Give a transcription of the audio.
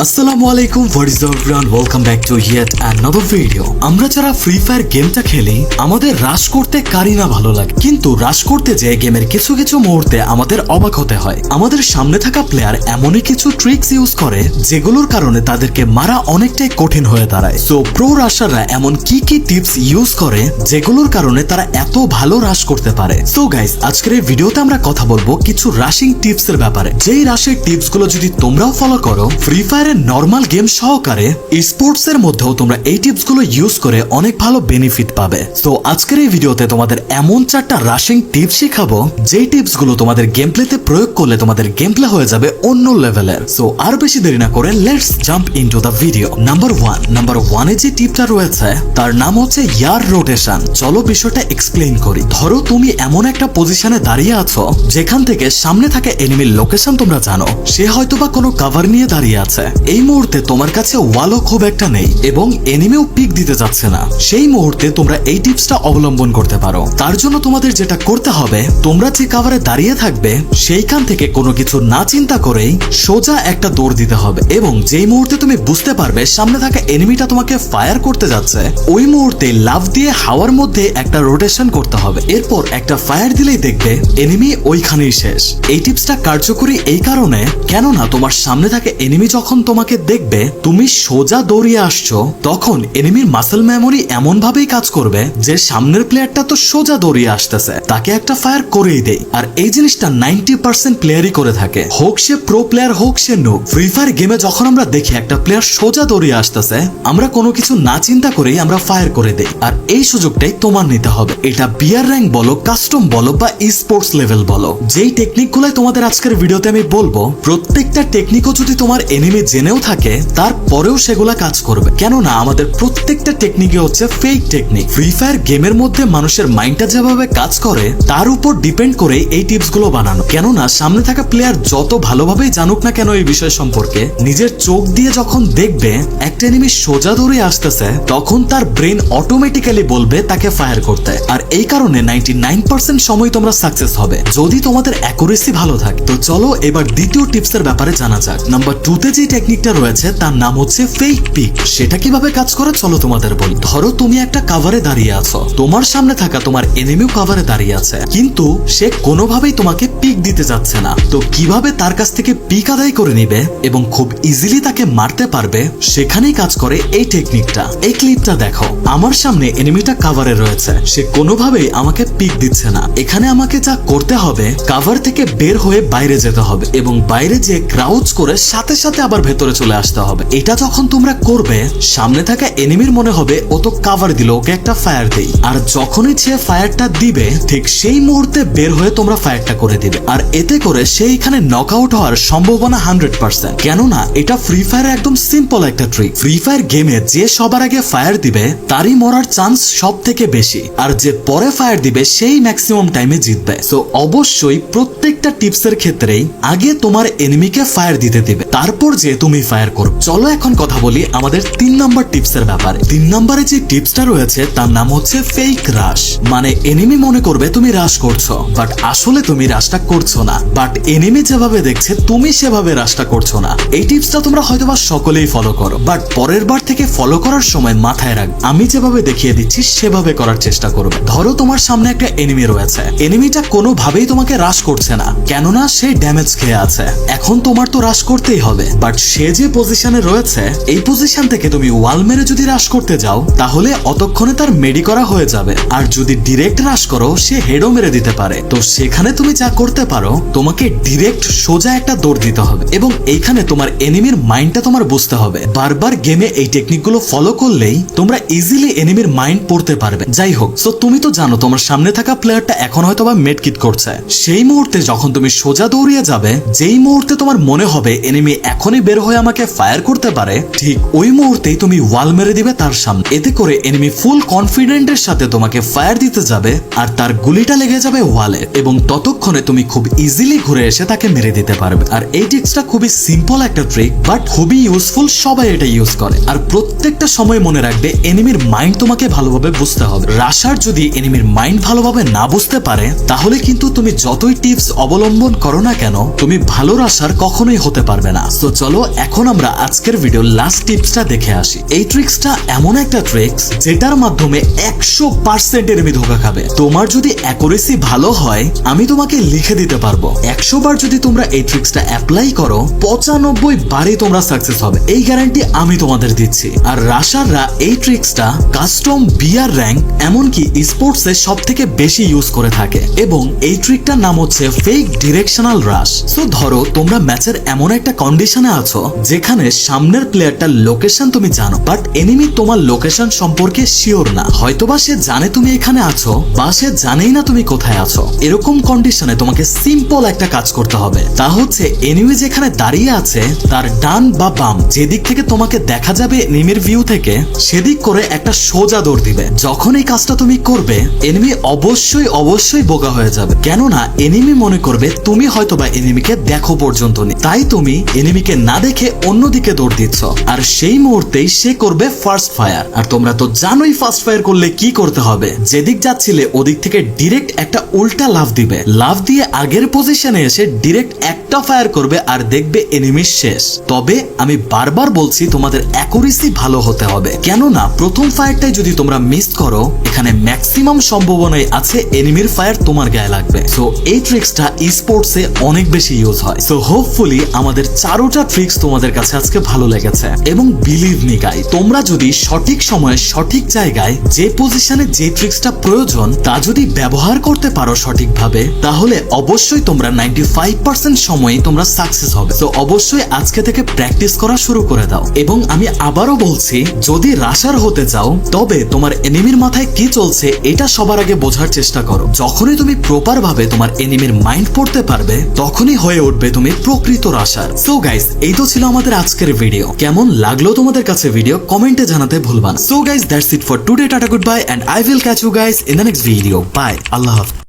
আসসালামু আলাইকুম, what is up everyone, welcome back to yet another video. আমরা যারা ফ্রি ফায়ার গেমটা খেলি আমাদের রাশ করতে কারই না ভালো লাগে, কিন্তু রাশ করতে যে গেমের কিছু কিছু মুহূর্তে আমাদের অবাক হতে হয়। আমাদের সামনে থাকা প্লেয়ার এমনই কিছু ট্রিক্স ইউজ করে যেগুলোর কারণে তাদেরকে মারা অনেকটাই কঠিন হয়ে দাঁড়ায়। সো প্রো রাশাররা এমন কি কি টিপস ইউজ করে যেগুলোর কারণে তারা এত ভালো রাশ করতে পারে। সো গাইস, আজকের এই ভিডিওতে আমরা কথা বলবো কিছু রাশিং টিপস এর ব্যাপারে। যেই রাশের টিপস গুলো যদি তোমরাও ফলো করো, ফ্রি ফায়ার নরমাল গেম সহকারে স্পোর্টস এর মধ্যেও তোমরা এই টিপস গুলো ইউজ করে অনেক ভালো বেনিফিট পাবে। তো আজকের এই ভিডিওতে তোমাদের এমন 4টা রাশিং টিপস শেখাবো যেই টিপস গুলো তোমাদের গেম প্লেতে প্রয়োগ করলে তোমাদের গেম প্লে হয়ে যাবে অন্য লেভেলের। সো আর বেশি দেরি না করে let's jump into the video. Number 1 এ যে টিপটা রয়েছে তার নাম হচ্ছে ইয়ার রোটেশন। চলো বিষয়টা এক্সপ্লেইন করি। ধরো তুমি এমন একটা পজিশনে দাঁড়িয়ে আছো যেখান থেকে সামনে থাকা এনিমির লোকেশন তোমরা জানো, সে হয়তোবা কোনো কভার নিয়ে দাঁড়িয়ে আছে। এই মুহূর্তে তোমার কাছে ওয়ালও খুব একটা নেই এবং এনিমিও পিক দিতে যাচ্ছে না। সেই মুহূর্তে তোমরা এই টিপসটা অবলম্বন করতে পারো। তার জন্য তোমাদের যেটা করতে হবে, তোমরা যে কভারে দাঁড়িয়ে থাকবে সেইখান থেকে কোনো কিছু না চিন্তা করেই সোজা একটা দৌড় দিতে হবে এবং যেই মুহূর্তে তুমি বুঝতে পারবে সামনে থাকা এনিমিটা তোমাকে ফায়ার করতে যাচ্ছে, ওই মুহূর্তে লাফ দিয়ে হাওয়ার মধ্যে একটা রোটেশন করতে হবে। এরপর একটা ফায়ার দিলেই দেখবে এনিমি ওইখানেই শেষ। এই টিপসটা কার্যকরী এই কারণে, কেননা তোমার সামনে থাকা এনিমি যখন তোমাকে দেখবে তুমি সোজা দৌড়িয়ে আসছো, তখন এনিমির মাসেল মেমোরি এমন ভাবেই কাজ করবে যে সামনের প্লেয়ারটা তো সোজা দৌড়িয়ে আসতেছে, তাকে একটা ফায়ার করেই দেয়। আর এই জিনিসটা 90% প্লেয়ারই করে থাকে, হোক সে প্রো প্লেয়ার হোক সে নো। ফ্রি ফায়ার গেমে যখন আমরা দেখি একটা প্লেয়ার সোজা দৌড়িয়ে আসতেছে, আমরা কোনো কিছু না চিন্তা করেই আমরা ফায়ার করে দেই। আর এই সুযোগটাই তোমার নিতে হবে। এটা বিয়ার র্যাঙ্ক বলো, কাস্টম বলো বা স্পোর্টস লেভেল বলো, যেই টেকনিক গুলাই তোমাদের আজকের ভিডিওতে আমি বলবো, প্রত্যেকটা টেকনিকও যদি তোমার এনিমি জেনেও থাকে তারপরেও সেগুলা কাজ করবে। কেননা আমাদের প্রত্যেকটা টেকনিকে হচ্ছে ফেক টেকনিক। ফ্রি ফায়ার গেমের মধ্যে মানুষের মাইন্ডটা যেভাবে কাজ করে তার উপর ডিপেন্ড করে এই টিপস গুলো বানানো। কেননা সামনে থাকা প্লেয়ার যত ভালোভাবেই জানুক না কেন এই বিষয় সম্পর্কে, নিজের চোখ দিয়ে যখন দেখবে একটা এনিমি সোজা দৌড়ে আসতেছে, তখন তার ব্রেন অটোমেটিক্যালি বলবে তাকে ফায়ার করতে। আর এই কারণে 99% সময় তোমরা সাকসেস হবে যদি তোমাদের অ্যাকুরেসি ভালো থাকে। তো চলো এবার দ্বিতীয় টিপস এর ব্যাপারে জানা যাক। নাম্বার 2 তে যে টেকনিকটা রয়েছে তার নাম হচ্ছে ফেক পিক। সেটা কিভাবে কাজ করে চলো তোমাদের বলি। ধরো তুমি একটা কভারে দাঁড়িয়ে আছো, তোমার সামনে থাকা তোমার এনিমিও কভারে দাঁড়িয়ে আছে, কিন্তু সে কোনোভাবেই তোমাকে পিক দিতে যাচ্ছে না। তো কিভাবে তার কাছ থেকে পিক আদায় করে নিবে এবং খুব ইজিলি তাকে মারতে পারবে, সেখানেই কাজ করে এই টেকনিকটা। এই ক্লিপটা দেখো, আমার সামনে এনিমিটা কভারে রয়েছে, সে কোনোভাবেই আমাকে পিক দিচ্ছে না। এখানে আমাকে যা করতে হবে, কভার থেকে বের হয়ে বাইরে যেতে হবে এবং বাইরে যে ক্রাউচ করে সাথে সাথে আবার ভেতরে চলে আসতে হবে। এটা যখন তোমরা করবে, সামনে থাকা এনিমির মনে হবে ও তো কভার দিল, ওকে একটা ফায়ার দেই। আর যখনই সে ফায়ারটা দিবে, ঠিক সেই মুহূর্তে বের হয়ে তোমরা ফায়ারটা করে দিবে। আর এতে করে সেইখানে নকআউট হওয়ার সম্ভাবনা 100%। কেননা এটা ফ্রি ফায়ার একদম সিম্পল একটা ট্রিক। ফ্রি ফায়ার গেমে যে সবার আগে ফায়ার দিবে তারই মরার চান্স সব থেকে বেশি, আর যে পরে ফায়ার দিবে সেই ম্যাক্সিমাম টাইমে জিতবে। সো অবশ্যই প্রত্যেকটা টিপসের ক্ষেত্রেই আগে তোমার এনিমিকে ফায়ার দিতে দিবে, তারপর যে তুমি ফায়ার করো। চলো এখন কথা বলি আমাদের 3 নাম্বার টিপসের ব্যাপারে। 3 নম্বরে যে টিপসটা রয়েছে তার নাম হচ্ছে ফেক রাশ। মানে এনিমি মনে করবে তুমি রাশ করছো, বাট আসলে তুমি রাশটা করছো না, বাট এনিমি যেভাবে দেখছে তুমি সেভাবে রাশটা করছো না। এই টিপসটা তোমরা হয়তোবা সকলেই ফলো করো, বাট পরের বার থেকে ফলো করার সময় মাথায় রাখ, আমি যেভাবে দেখিয়ে দিচ্ছি সেভাবে করার চেষ্টা করবে। ধরো তোমার সামনে একটা এনিমি রয়েছে, এনিমিটা কোনোভাবেই তোমাকে রাশ করছে না, কেননা সে ড্যামেজ খেয়ে আছে। এখন তোমার তো রাশ করতেই হবে, বাট সে যে পজিশনে রয়েছে এই পজিশন থেকে তুমি ওয়াল মেরে যদি রাশ করতে যাও, তাহলে অতক্ষণে তার মেডি করা হয়ে যাবে। আর যদি ডিরেক্ট রাশ করো, সে হেডও মেরে দিতে পারে। তো সেখানে তুমি যা করতে পারো, তোমাকে ডিরেক্ট সোজা একটা দৌড় দিতে হবে এবং এইখানে তোমার এনিমির মাইন্ডটা তোমার বুঝতে হবে। বারবার গেমে এই টেকনিকগুলো ফলো করলেই তোমরা ইজিলি এনিমির মাইন্ড পড়তে পারবে। যাই হোক, সো তুমি তো জানো তোমার সামনে থাকা প্লেয়ারটা এখন হয়তো বা মেড কিট করছে। সেই মুহূর্তে যখন তুমি সোজা দৌড়িয়ে যাবে, যেই মুহূর্তে তোমার মনে হবে এনিমি এখনই বের হয়ে আমাকে ফায়ার করতে পারে, ঠিক ওই মুহূর্তেই তুমি ওয়াল মেরে দিবে তার সামনে। এতে করে এনিমি ফুল কনফিডেন্টের সাথে তোমাকে ফায়ার দিতে যাবে আর তার গুলিটা লেগে যাবে ওয়ালে এবং ততক্ষণে তুমি খুব ইজিলি ঘুরে এসে তাকে মেরে দিতে পারবে। আর এই ট্রিক্সটা খুবই সিম্পল একটা ট্রিক, বাট খুবই ইউজফুল, সবাই এটা ইউজ করে। আর প্রত্যেকটা সময় মনে রাখবে এনিমির মাইন্ড তোমাকে ভালোভাবে বুঝতে হবে। রাশার যদি এনিমির মাইন্ড ভালোভাবে না বুঝতে পারে, তাহলে কিন্তু তুমি যতই টিপস অবলম্বন করো না কেন, তুমি ভালো রাশার কখনোই হতে পারবে না। তো চলো এখন আমরা আজকের ভিডিও লাস্ট টিপসটা দেখে আসি। এই ট্রিক্সটা এমন একটা ট্রিক্স যেটার মাধ্যমে 100% এনিমি ধোঁকা খাবে। তোমার যদি অ্যাকুরেসি ভালো হয় আমি তোমাকে লিখে দিতে পারবো 100 বার যদি তোমরা এই ট্রিক্সটা অ্যাপ্লাই করো 95 বারই তোমরা সাকসেস হবে, এই গ্যারান্টি আমি তোমাদের দিচ্ছি। আর রাশাররা এই ট্রিক্সটা কাস্টম বিআর র্যাঙ্ক এমনকি স্পোর্টসে সব থেকে বেশি ইউজ করে থাকে এবং এই ট্রিকটার নাম হচ্ছে ফেক ডিরেকশনাল রাশ। সো ধরো তোমরা ম্যাচের এমন একটা কন্ডিশনে আছো যেখানে সামনের প্লেয়ারটার লোকেশন তুমি জানো, বাট এনিমি তোমার লোকেশন সম্পর্কে শিওর না, হয়তোবা সে জানে তুমি এখানে আছো বা সে জানেই না তুমি কোথায় আছো। এরকম কন্ডিশনে তোমাকে সিম্পল একটা কাজ করতে হবে, তা হচ্ছে এনিমি যেখানে দাঁড়িয়ে আছে তার ডান বা বাম যেদিক থেকে তোমাকে দেখা যাবে এনিমির ভিউ থেকে সেদিক করে একটা সোজা দৌড় দিবে। যখন এই কাজটা তুমি করবে এনিমি অবশ্যই বোকা হয়ে যাবে, কেননা এনিমি মনে করবে তুমি হয়তোবা এনিমিকে দেখো পর্যন্ত নেই, তাই তুমি এনিমিকে না দেখে অন্যদিকে দৌড় দিচ্ছ। আর সেই মুহূর্তেই সে করবে ফার্স্ট ফায়ার। আর তোমরা তো জানোই ফার্স্ট ফায়ার করলে কি করতে হবে, যেদিক যাচ্ছিলে ওদিক থেকে ডিরেক্ট একটা উল্টা লাফ দিবে, লাফ দিয়ে আগের পজিশনে এসে ডিরেক্ট একটা ফায়ার করবে আর দেখবে এনিমি শেষ। তবে আমি বারবার বলছি তোমাদের অ্যাকুরেসি ভালো হতে হবে, কেননা প্রথম ফায়ারটাই যদি তোমরা মিস করো এখানে ম্যাক্সিমাম সম্ভাবনাই আছে এনিমির ফায়ার তোমার গায়ে লাগবে। সো এই ট্রিক্সটা স্পোর্টসে অনেক বেশি ইউজ হয়। সো হোপফুলি আমাদের চারোটা ট্রিক্স তোমাদের কাছে আজকে ভালো লেগেছে এবং বিলিভ মি গাই, তোমরা যদি সঠিক সময়ে সঠিক জায়গায় যে পজিশনে যে ট্রিক্সটা প্রয়োজন তা যদি ব্যবহার করতে পারো সঠিকভাবে তাহলে অবশ্যই তোমরা 95% সময়ই তোমরা সাকসেস হবে। তো অবশ্যই আজকে থেকে প্র্যাকটিস করা শুরু করে দাও। এবং আমি আবারও বলছি, যদি রাশার হতে চাও তবে তোমার এনিমির মাথায় কি চলছে এটা সবার আগে বোঝার চেষ্টা করো। যখনই তুমি প্রপার ভাবে তোমার এনিমির মাইন্ড পড়তে পারবে তখনই হয়ে উঠবে তুমি প্রকৃত রাশার। সো গাইস, এই তো ছিল আমাদের আজকের ভিডিও। কেমন লাগলো তোমাদের কাছে ভিডিও কমেন্টে জানাতে ভুলবা না। So guys, that's it for today. Tata, good bye, and I will catch you guys in the next video. Bye, আল্লাহ হাফেজ।